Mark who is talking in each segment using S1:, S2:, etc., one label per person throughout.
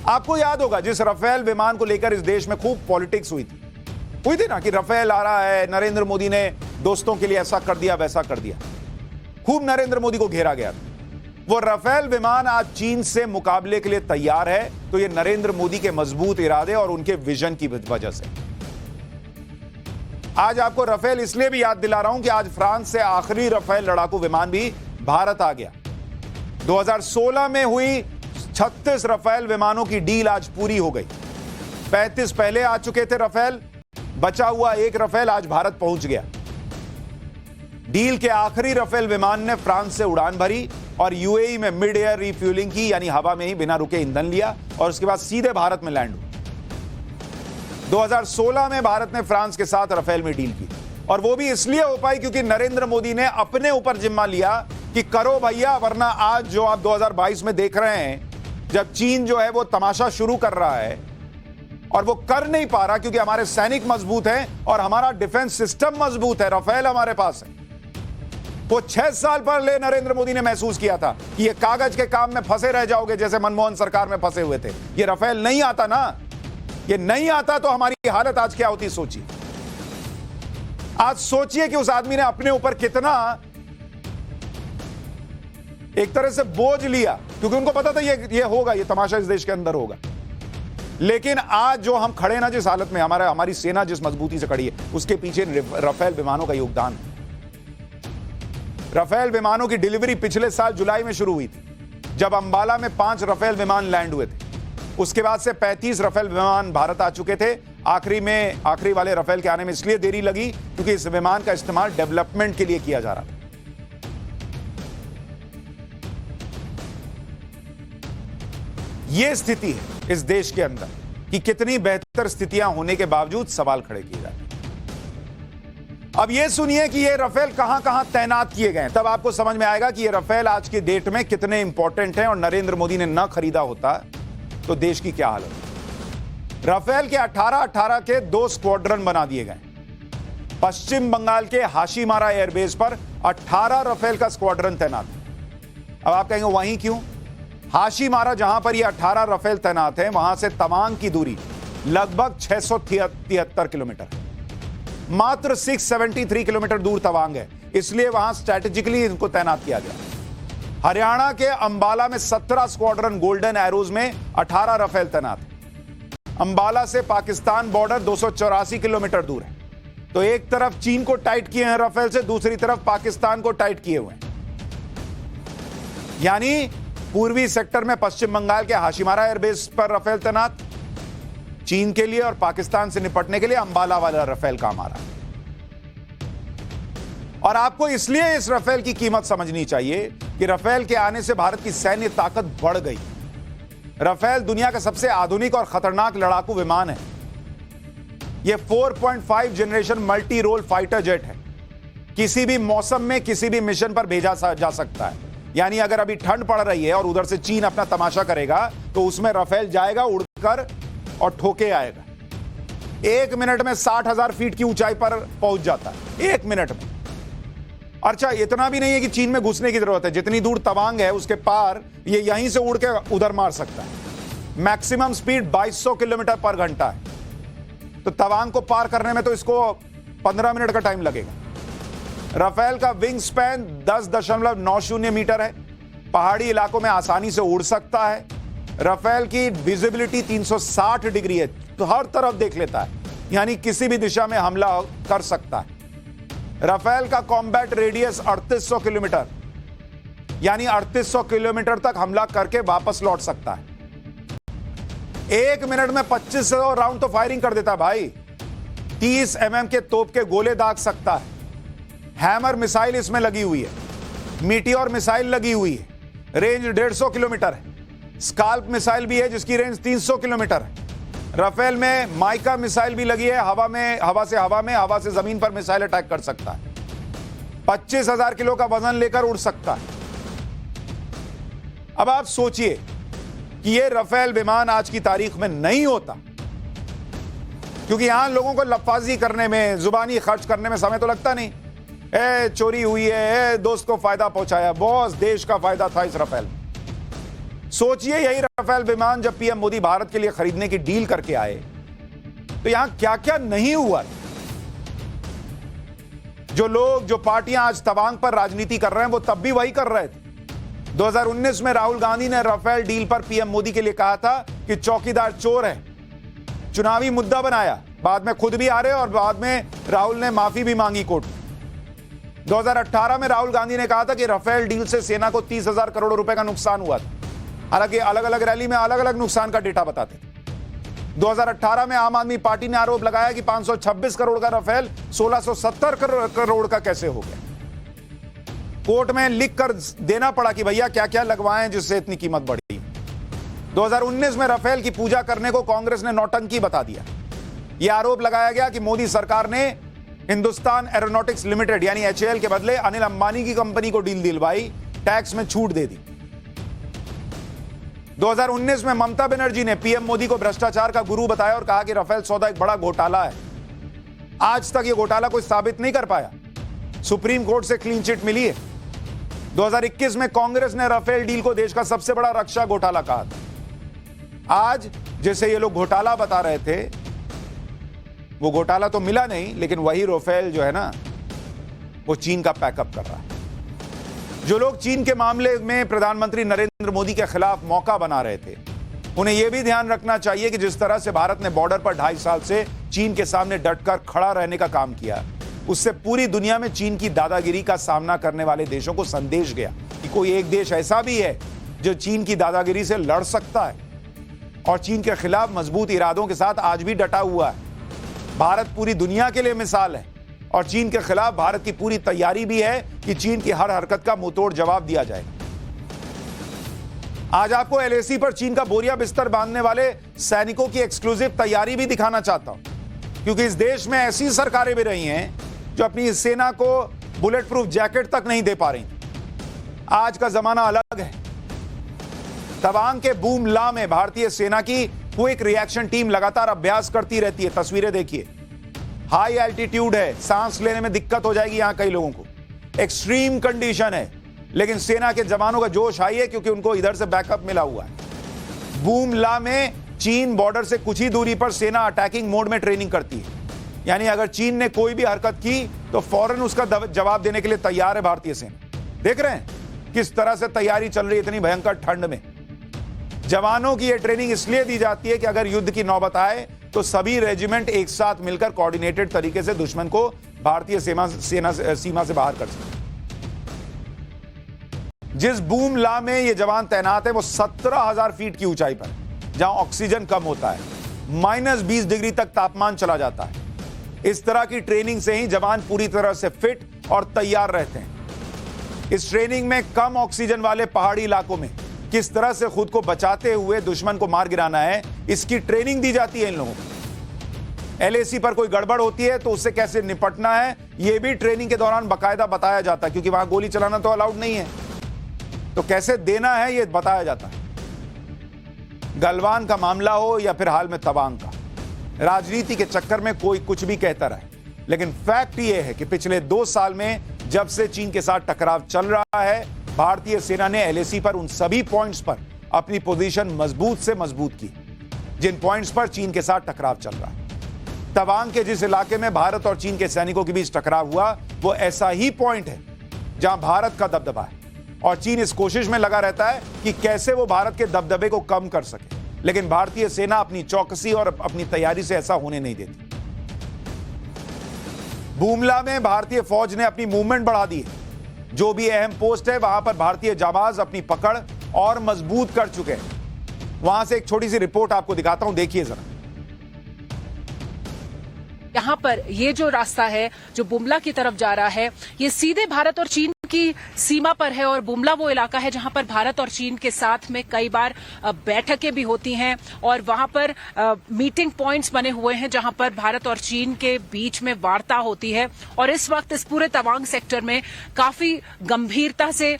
S1: आपको याद होगा जिस राफेल विमान को लेकर इस देश में खूब पॉलिटिक्स हुई थी ना कि राफेल आ रहा है, नरेंद्र मोदी ने दोस्तों के लिए ऐसा कर दिया वैसा कर दिया, खूब नरेंद्र मोदी को घेरा गया था। वो राफेल विमान आज चीन से मुकाबले के लिए तैयार है, तो ये नरेंद्र मोदी के मजबूत इरादे और उनके विजन की वजह से। आज आपको राफेल इसलिए भी याद दिला रहा हूं कि आज फ्रांस से आखिरी राफेल लड़ाकू विमान भी भारत आ गया। 2016 में हुई 36 राफेल विमानों की डील आज पूरी हो गई। 35 पहले आ चुके थे राफेल, बचा हुआ एक राफेल आज भारत पहुंच गया। डील के आखिरी राफेल विमान ने फ्रांस से उड़ान भरी और यूएई में मिड एयर रिफ्यूलिंग की, यानी हवा में ही बिना रुके ईंधन लिया और उसके बाद सीधे भारत में लैंड हुआ। 2016 में भारत ने फ्रांस के साथ राफेल में डील की, और वो भी इसलिए हो पाई क्योंकि नरेंद्र मोदी ने अपने ऊपर जिम्मा लिया कि करो भैया, वरना आज जो आप 2022 में देख रहे हैं, जब चीन जो है वो तमाशा शुरू कर रहा है और वो कर नहीं पा रहा क्योंकि हमारे सैनिक मजबूत हैं और हमारा डिफेंस सिस्टम मजबूत है, राफेल हमारे पास है। वो 6 साल पहले नरेंद्र मोदी ने महसूस किया था कि ये कागज के काम में फंसे रह जाओगे जैसे मनमोहन सरकार में फंसे हुए थे। ये राफेल नहीं आता ना, ये नहीं आता तो हमारी हालत आज क्या होती सोचिए। आज सोचिए कि उस आदमी ने अपने ऊपर कितना एक तरह से बोझ लिया, क्योंकि उनको पता था ये होगा, ये तमाशा इस देश के अंदर होगा। लेकिन आज जो हम खड़े ना जिस हालत में, हमारी सेना जिस मजबूती से खड़ी है, उसके पीछे राफेल विमानों का योगदान है। राफेल विमानों की डिलीवरी पिछले साल जुलाई में शुरू हुई थी, जब अंबाला में 5 राफेल विमान लैंड हुए थे। उसके बाद से 35 राफेल विमान भारत आ चुके थे। आखिरी वाले राफेल के आने में इसलिए देरी लगी क्योंकि इस विमान का इस्तेमाल डेवलपमेंट के लिए किया जा रहा था। यह स्थिति है इस देश के अंदर कि कितनी बेहतर स्थितियां होने के बावजूद सवाल खड़े किए जाते हैं। अब यह सुनिए कि ये राफेल कहां कहां तैनात किए गए, तब आपको समझ में आएगा कि ये राफेल आज की डेट में कितने इंपॉर्टेंट हैं, और नरेंद्र मोदी ने ना खरीदा होता तो देश की क्या हालत है। राफेल के 18 के 2 स्क्वाड्रन बना दिए गए। पश्चिम बंगाल के हाशीमारा एयरबेस पर 18 राफेल का स्क्वाड्रन तैनात है। अब आप कहेंगे वहीं क्यों? हाशीमारा जहां पर ये 18 राफेल तैनात हैं, वहां से तवांग की दूरी लगभग 673 किलोमीटर, मात्र 673 किलोमीटर दूर तवांग है, इसलिए वहां स्ट्रैटेजिकली इनको तैनात किया गया। हरियाणा के अंबाला में 17 स्क्वाड्रन गोल्डन एरोज में 18 राफेल तैनात है। अंबाला से पाकिस्तान बॉर्डर 284 किलोमीटर दूर है, तो एक तरफ चीन को टाइट किए हैं राफेल से, दूसरी तरफ पाकिस्तान को टाइट किए हुए हैं। यानी पूर्वी सेक्टर में पश्चिम बंगाल के हाशीमारा एयरबेस पर राफेल तैनात, चीन के लिए और पाकिस्तान से निपटने के लिए अंबाला वाला राफेल काम आ रहा है। और आपको इसलिए इस राफेल की कीमत समझनी चाहिए कि राफेल के आने से भारत की सैन्य ताकत बढ़ गई। राफेल दुनिया का सबसे आधुनिक और खतरनाक लड़ाकू विमान है। यह 4.5 generation multi role fighter jet है। किसी भी मौसम में किसी भी मिशन पर भेजा जा सकता है। यानी अगर अभी ठंड पड़ रही है और उधर से चीन अपना तमाशा करेगा, तो उसमें राफेल जाएगा उड़कर और ठोके आएगा। 1 मिनट में 60,000 फीट की ऊंचाई पर पहुंच जाता है, 1 मिनट में। अच्छा, इतना भी नहीं है कि चीन में घुसने की जरूरत है, जितनी दूर तवांग है उसके पार ये यहीं से उड़ के उधर मार सकता है। मैक्सिमम स्पीड 2200 किलोमीटर पर घंटा है, तो तवांग को पार करने में तो इसको 15 मिनट का टाइम लगेगा। राफेल का विंग स्पैन 10.90 मीटर है, पहाड़ी इलाकों में आसानी से उड़ सकता है। राफेल की विजिबिलिटी 360 डिग्री है, तो हर तरफ देख लेता है, यानी किसी भी दिशा में हमला कर सकता है। राफेल का कॉम्बैट रेडियस 3800 किलोमीटर, यानी 3800 किलोमीटर तक हमला करके वापस लौट सकता है। 1 मिनट में 2500 राउंड तो फायरिंग कर देता है भाई। 30 mm के तोप के गोले दाग सकता है। हैमर मिसाइल इसमें लगी हुई है, मीटियोर मिसाइल लगी हुई है, रेंज 150 किलोमीटर है। स्काल्प मिसाइल भी है जिसकी रेंज 300 किलोमीटर है। राफेल में माइका मिसाइल भी लगी है, हवा से जमीन पर मिसाइल अटैक कर सकता है। 25,000 किलो का वजन लेकर उड़ सकता है। अब आप सोचिए कि यह राफेल विमान आज की तारीख में नहीं होता, क्योंकि यहां लोगों को लफाजी करने में, जुबानी खर्च करने में समय तो लगता नहीं। चोरी हुई है, दोस्त को फायदा पहुंचाया, बॉस देश का फायदा था इस राफेल। सोचिए यही राफेल विमान जब पीएम मोदी भारत के लिए खरीदने की डील करके आए तो यहां क्या क्या नहीं हुआ। जो पार्टियां आज तवांग पर राजनीति कर रहे हैं वो तब भी वही कर रहे थे। 2019 में राहुल गांधी ने राफेल डील पर पीएम मोदी के लिए कहा था कि चौकीदार चोर है, चुनावी मुद्दा बनाया, बाद में खुद भी हारे और बाद में राहुल ने माफी भी मांगी कोर्ट में। 2018 में राहुल गांधी ने कहा था कि राफेल डील से सेना को 30,000 करोड़ रुपए का नुकसान हुआ था। हालांकि अलग अलग रैली में अलग अलग नुकसान का डेटा बताते थे। 2018 में आम आदमी पार्टी ने आरोप लगाया कि 526 करोड़ का राफेल 1670 करोड़ का कैसे हो गया। कोर्ट में लिख कर देना पड़ा कि भैया क्या क्या लगवाएं जिससे इतनी कीमत बढ़ी। 2019 में राफेल की पूजा करने को कांग्रेस ने नौटंकी बता दिया। यह आरोप लगाया गया कि मोदी सरकार ने हिंदुस्तान एरोनॉटिक्स लिमिटेड यानी HAL के बदले अनिल अंबानी की कंपनी को डील दिलवाई, टैक्स में छूट दे दी। 2019 में ममता बनर्जी ने पीएम मोदी को भ्रष्टाचार का गुरु बताया और कहा कि राफेल सौदा एक बड़ा घोटाला है। आज तक यह घोटाला कोई साबित नहीं कर पाया। सुप्रीम कोर्ट से क्लीन चिट मिली है। 2021 में कांग्रेस ने राफेल डील को देश का सबसे बड़ा रक्षा घोटाला कहा था। आज जैसे ये लोग घोटाला बता रहे थे, वो घोटाला तो मिला नहीं, लेकिन वही राफेल जो है ना वो चीन का पैकअप कर रहा है। जो लोग चीन के मामले में प्रधानमंत्री नरेंद्र मोदी के खिलाफ मौका बना रहे थे, उन्हें यह भी ध्यान रखना चाहिए कि जिस तरह से भारत ने बॉर्डर पर 2.5 साल से चीन के सामने डटकर खड़ा रहने का काम किया, उससे पूरी दुनिया में चीन की दादागिरी का सामना करने वाले देशों को संदेश गया कि कोई एक देश ऐसा भी है जो चीन की दादागिरी से लड़ सकता है और चीन के खिलाफ मजबूत इरादों के साथ आज भी डटा हुआ है। भारत पूरी दुनिया के लिए मिसाल है और चीन के खिलाफ भारत की पूरी तैयारी भी है कि चीन की हर हरकत का मुंहतोड़ जवाब दिया जाएगा। आज आपको LAC पर चीन का बोरिया बिस्तर बांधने वाले सैनिकों की एक्सक्लूसिव तैयारी भी दिखाना चाहता हूं, क्योंकि इस देश में ऐसी सरकारें भी रही हैं जो अपनी सेना को बुलेट प्रूफ जैकेट तक नहीं दे पा रही। आज का जमाना अलग है। तवांग के बूम ला में भारतीय सेना की क्विक रिएक्शन टीम लगातार अभ्यास करती रहती है। तस्वीरें देखिए, हाई एल्टीट्यूड है, सांस लेने में दिक्कत हो जाएगी यहां कई लोगों को, एक्सट्रीम कंडीशन है, लेकिन सेना के जवानों का जोश हाई है क्योंकि उनको इधर से बैकअप मिला हुआ है। बूम ला में चीन बॉर्डर से कुछ ही दूरी पर सेना अटैकिंग मोड में ट्रेनिंग करती है, यानी अगर चीन ने कोई भी हरकत की तो फौरन उसका जवाब देने के लिए तैयार है भारतीय सेना। देख रहे हैं किस तरह से तैयारी चल रही है इतनी भयंकर ठंड में। जवानों की यह ट्रेनिंग इसलिए दी जाती है कि अगर युद्ध की नौबत आए तो सभी रेजिमेंट एक साथ मिलकर कोऑर्डिनेटेड तरीके से दुश्मन को भारतीय सीमा से बाहर कर सके। जिस बूम ला में ये जवान तैनात है वो 17,000 फीट की ऊंचाई पर, जहां ऑक्सीजन कम होता है, -20 डिग्री तक तापमान चला जाता है। इस तरह की ट्रेनिंग से ही जवान पूरी तरह से फिट और तैयार रहते हैं। इस ट्रेनिंग में कम ऑक्सीजन वाले पहाड़ी इलाकों में किस तरह से खुद को बचाते हुए दुश्मन को मार गिराना है, इसकी ट्रेनिंग दी जाती है इन लोगों को। LAC पर कोई गड़बड़ होती है तो उससे कैसे निपटना है, यह भी ट्रेनिंग के दौरान बाकायदा बताया जाता है, क्योंकि वहां गोली चलाना तो अलाउड नहीं है, तो कैसे देना है यह बताया जाता है। गलवान का मामला हो या फिर हाल में तवांग का, राजनीति के चक्कर में कोई कुछ भी कहता रहे, लेकिन फैक्ट यह है कि पिछले 2 साल में जब से चीन के साथ टकराव चल रहा है, भारतीय सेना ने LAC पर उन सभी पॉइंट्स पर अपनी पोजीशन मजबूत से मजबूत की जिन पॉइंट्स पर चीन के साथ टकराव चल रहा है। तवांग के जिस इलाके में भारत और चीन के सैनिकों के बीच टकराव हुआ वो ऐसा ही पॉइंट है जहां भारत का दबदबा है और चीन इस कोशिश में लगा रहता है कि कैसे वो भारत के दबदबे को कम कर सके, लेकिन भारतीय सेना अपनी चौकसी और अपनी तैयारी से ऐसा होने नहीं देती। बूमला में भारतीय फौज ने अपनी मूवमेंट बढ़ा दी है। जो भी अहम पोस्ट है वहां पर भारतीय जाबाज अपनी पकड़ और मजबूत कर चुके हैं। वहां से एक छोटी सी रिपोर्ट आपको दिखाता हूं, देखिए जरा।
S2: यहाँ पर ये जो रास्ता है जो बुमला की तरफ जा रहा है, ये सीधे भारत और चीन की सीमा पर है और बुमला वो इलाका है जहां पर भारत और चीन के साथ में कई बार बैठकें भी होती हैं और वहां पर मीटिंग पॉइंट्स बने हुए हैं जहां पर भारत और चीन के बीच में वार्ता होती है। और इस वक्त इस पूरे तवांग सेक्टर में काफी गंभीरता से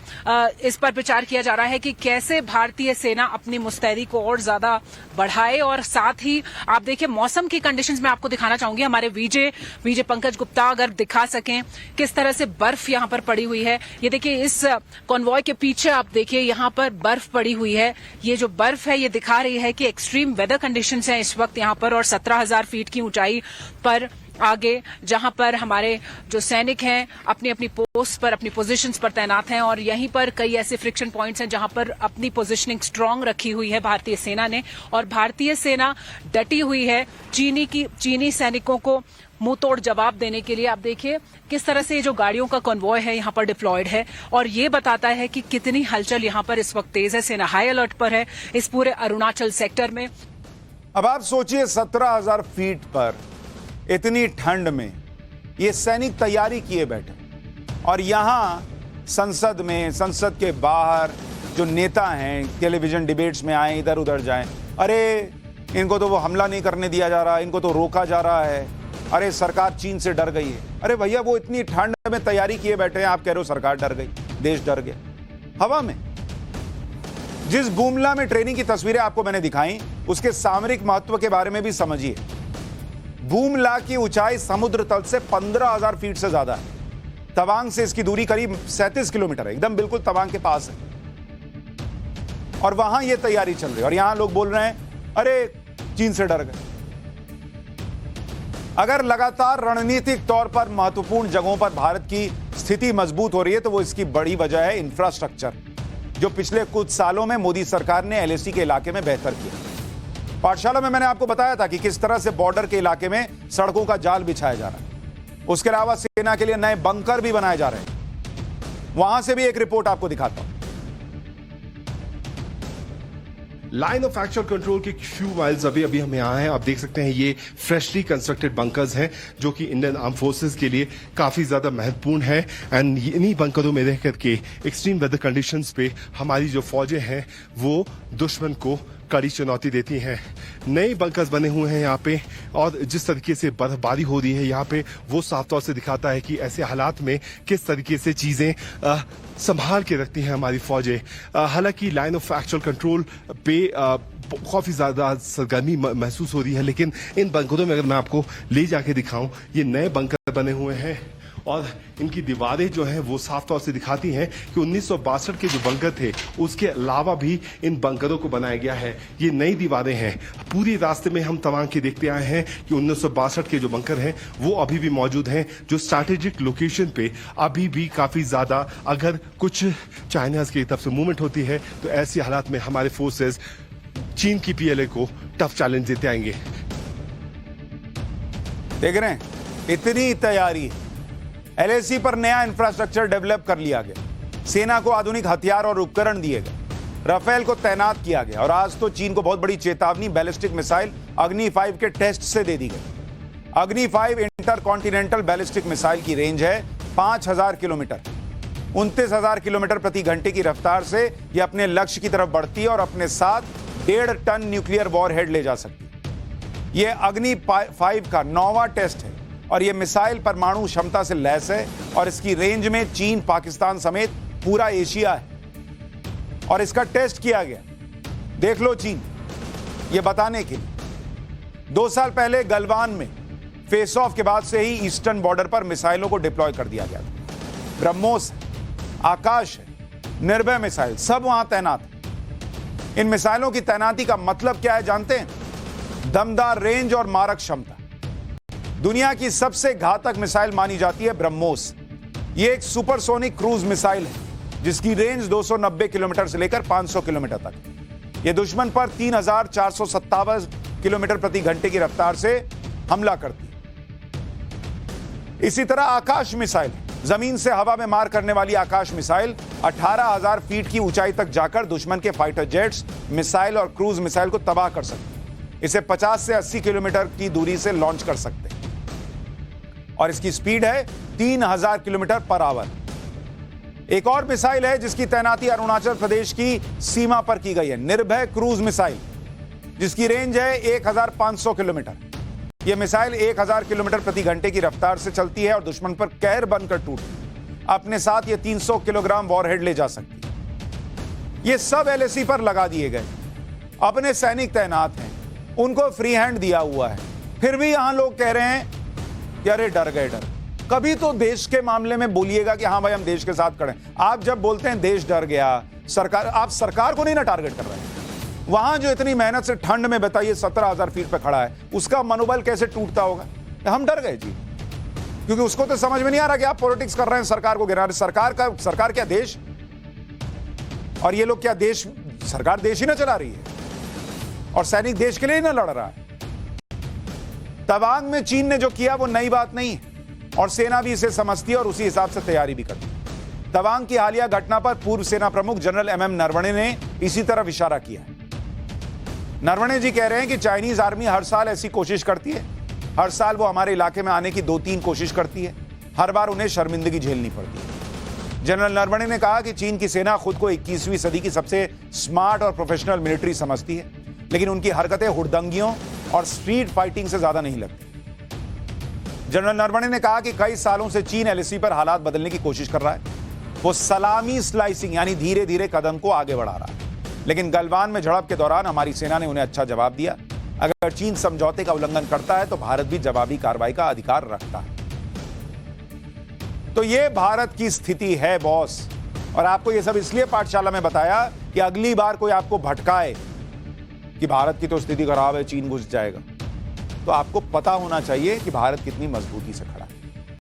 S2: इस पर विचार किया जा रहा है कि कैसे भारतीय सेना अपनी मुस्तैदी को और ज्यादा बढ़ाए। और साथ ही आप देखिए मौसम की कंडीशंस में आपको दिखाना चाहूंगी, हमारे वीजे पंकज गुप्ता अगर दिखा सकें किस तरह से बर्फ यहां पर पड़ी हुई है। है। ये देखिए, इस कॉन्वॉय के पीछे आप देखिए यहाँ पर बर्फ पड़ी हुई है। ये जो बर्फ है ये दिखा रही है कि एक्सट्रीम वेदर कंडीशंस हैं इस वक्त यहाँ पर, और 17,000 फीट की ऊंचाई पर आगे जहां पर हमारे जो सैनिक हैं अपनी अपनी पोस्ट पर, अपनी पोजीशंस पर तैनात हैं, और यहीं पर कई ऐसे फ्रिक्शन पॉइंट्स हैं जहां पर अपनी पोजीशनिंग स्ट्रांग रखी हुई है भारतीय सेना ने, और भारतीय सेना डटी हुई है चीनी सैनिकों को मुंह तोड़ जवाब देने के लिए। आप देखिए किस तरह से ये जो गाड़ियों का कॉन्वॉय है यहाँ पर डिप्लॉयड है, और ये बताता है कि कितनी हलचल यहाँ पर इस वक्त तेज है। सेना हाई अलर्ट पर है इस पूरे अरुणाचल सेक्टर में।
S1: अब आप सोचिए 17,000 फीट पर इतनी ठंड में ये सैनिक तैयारी किए बैठे, और यहां संसद में, संसद के बाहर जो नेता हैं टेलीविजन डिबेट्स में आए, इधर उधर जाएं, अरे इनको तो वो हमला नहीं करने दिया जा रहा, इनको तो रोका जा रहा है, अरे सरकार चीन से डर गई है। अरे भैया, वो इतनी ठंड में तैयारी किए बैठे हैं, आप कह रहे हो सरकार डर गई, देश डर गया। हवा में जिस बुमला में ट्रेनिंग की तस्वीरें आपको मैंने दिखाई, उसके सामरिक महत्व के बारे में भी समझिए। बुमला की ऊंचाई समुद्र तल से 15,000 फीट से ज्यादा है। तवांग से इसकी दूरी करीब 37 किलोमीटर है, एकदम बिल्कुल तवांग के पास है, और वहां यह तैयारी चल रही है, और यहां लोग बोल रहे हैं अरे चीन से डर गए। अगर लगातार रणनीतिक तौर पर महत्वपूर्ण जगहों पर भारत की स्थिति मजबूत हो रही है, तो वो इसकी बड़ी वजह है इंफ्रास्ट्रक्चर, जो पिछले कुछ सालों में मोदी सरकार ने एलएसी के इलाके में बेहतर किया। पाठशाला में मैंने आपको बताया था कि किस तरह से बॉर्डर के इलाके में सड़कों का जाल बिछाया जा रहा है। उसके अलावा सेना के लिए नए बंकर भी बनाए जा रहे हैं। वहां से भी एक रिपोर्ट आपको दिखाता हूं।
S3: लाइन ऑफ एक्चुअल कंट्रोल के फ्यू माइल्स अभी हम यहाँ हैं। आप देख सकते हैं ये फ्रेशली कंस्ट्रक्टेड बंकर्स हैं, जो कि इंडियन आर्म फोर्सेस के लिए काफी ज्यादा महत्वपूर्ण है। एंड इन्हीं बंकरों में रह करके एक्सट्रीम वेदर कंडीशंस पे हमारी जो फौजें हैं वो दुश्मन को कड़ी चुनौती देती हैं। नए बंकर्स बने हुए हैं यहाँ पे, और जिस तरीके से बर्फबारी हो रही है यहाँ पे, वो साफ तौर से दिखाता है कि ऐसे हालात में किस तरीके से चीजें संभाल के रखती हैं हमारी फौजें। हालांकि लाइन ऑफ एक्चुअल कंट्रोल पे काफी ज्यादा सरगर्मी महसूस हो रही है, लेकिन इन बंकरों में अगर मैं आपको ले जाके दिखाऊं, ये नए बंकर बने हुए हैं, और इनकी दीवारें जो हैं वो साफ तौर से दिखाती हैं कि 1962 के जो बंकर थे उसके अलावा भी इन बंकरों को बनाया गया है। ये नई दीवारें हैं। पूरी रास्ते में हम तवांग के देखते आए हैं कि 1962 के जो बंकर हैं वो अभी भी मौजूद हैं, जो स्ट्रैटेजिक लोकेशन पे अभी भी काफी ज्यादा, अगर कुछ चाइनाज की तरफ से मूवमेंट होती है तो ऐसी हालात में हमारे फोर्सेस चीन की पीएलए को टफ चैलेंज देते आएंगे।
S1: देख रहे हैं, इतनी तैयारी, एलएसी पर नया इंफ्रास्ट्रक्चर डेवलप कर लिया गया, सेना को आधुनिक हथियार और उपकरण दिए गए, राफेल को तैनात किया गया, और आज तो चीन को बहुत बड़ी चेतावनी बैलिस्टिक मिसाइल अग्नि 5 के टेस्ट से दे दी गई। अग्नि 5 इंटरकॉन्टिनेंटल बैलिस्टिक मिसाइल की रेंज है 5,000 किलोमीटर। 29,000 किलोमीटर प्रति घंटे की रफ्तार से यह अपने लक्ष्य की तरफ बढ़ती है और अपने साथ 1.5 टन न्यूक्लियर वॉरहेड ले जा सकती है। यह अग्नि 5 का 9वां टेस्ट है, और यह मिसाइल परमाणु क्षमता से लैस है, और इसकी रेंज में चीन, पाकिस्तान समेत पूरा एशिया है, और इसका टेस्ट किया गया। देख लो चीन, यह बताने के लिए 2 साल पहले गलवान में फेस ऑफ के बाद से ही ईस्टर्न बॉर्डर पर मिसाइलों को डिप्लॉय कर दिया गया था। ब्रह्मोस है, आकाश है, निर्भय मिसाइल, सब वहां तैनात है। इन मिसाइलों की तैनाती का मतलब क्या है जानते हैं? दमदार रेंज और मारक क्षमता। दुनिया की सबसे घातक मिसाइल मानी जाती है ब्रह्मोस। यह एक सुपरसोनिक क्रूज मिसाइल है जिसकी रेंज 290 किलोमीटर से लेकर 500 किलोमीटर तक। यह दुश्मन पर 3,457 किलोमीटर प्रति घंटे की रफ्तार से हमला करती है। इसी तरह आकाश मिसाइल, जमीन से हवा में मार करने वाली आकाश मिसाइल 18,000 फीट की ऊंचाई तक जाकर दुश्मन के फाइटर जेट्स, मिसाइल और क्रूज मिसाइल को तबाह कर सकती है। इसे 50 से 80 किलोमीटर की दूरी से लॉन्च कर सकते हैं, और इसकी स्पीड है 3,000 किलोमीटर पर आवर। एक और मिसाइल है जिसकी तैनाती अरुणाचल प्रदेश की सीमा पर की गई है, निर्भय क्रूज मिसाइल, जिसकी रेंज है 1,500 किलोमीटर। यह मिसाइल 1,000 किलोमीटर प्रति घंटे की रफ्तार से चलती है और दुश्मन पर कहर बनकर टूटती। अपने साथ यह 300 किलोग्राम वॉरहेड ले जा सकती है। यह सब एलएसी पर लगा दिए गए, अपने सैनिक तैनात हैं, उनको फ्री हैंड दिया हुआ है, फिर भी यहां लोग कह रहे हैं कि अरे डर गए, डर। कभी तो देश के मामले में बोलिएगा कि हाँ भाई हम देश के साथ खड़े हैं। आप जब बोलते हैं देश डर गया, सरकार, आप सरकार को नहीं ना टारगेट कर रहे हैं। वहां जो इतनी मेहनत से ठंड में बताइए 17,000 फीट पे खड़ा है, उसका मनोबल कैसे टूटता होगा? हम डर गए जी, क्योंकि उसको तो समझ में नहीं आ रहा कि आप पॉलिटिक्स कर रहे हैं, सरकार को गिरा रहे हैं। सरकार क्या देश, और ये लोग क्या देश, सरकार देश ही ना चला रही है और सैनिक देश के लिए ही ना लड़ रहा है। तवांग में चीन ने जो किया वो नई बात नहीं है और सेना भी इसे समझती है और उसी हिसाब से तैयारी भी करती है। तवांग की हालिया घटना पर पूर्व सेना प्रमुख जनरल MM नरवणे ने इसी तरफ इशारा किया है। नरवणे जी कह रहे हैं कि चाइनीज आर्मी हर साल ऐसी कोशिश करती है, हर साल वो हमारे इलाके में आने की 2-3 कोशिश करती है, हर बार उन्हें शर्मिंदगी झेलनी पड़ती है। जनरल नरवणे ने कहा कि चीन की सेना खुद को 21वीं सदी की सबसे स्मार्ट और प्रोफेशनल मिलिट्री समझती है, लेकिन उनकी हरकतें हुड़दंगियों और स्ट्रीट फाइटिंग से ज्यादा नहीं लगती। जनरल नरवणे ने कहा कि कई सालों से चीन LAC पर हालात बदलने की कोशिश कर रहा है। वो सलामी स्लाइसिंग यानी धीरे धीरे कदम को आगे बढ़ा रहा है, लेकिन गलवान में झड़प के दौरान हमारी सेना ने उन्हें अच्छा जवाब दिया। अगर चीन समझौते का उल्लंघन करता है तो भारत भी जवाबी कार्रवाई का अधिकार रखता है। तो ये भारत की स्थिति है बॉस, और आपको ये सब इसलिए पाठशाला में बताया कि अगली बार कोई आपको भटकाए कि भारत की तो स्थिति खराब है, चीन घुस जाएगा, तो आपको पता होना चाहिए कि भारत कितनी मजबूती से खड़ा है।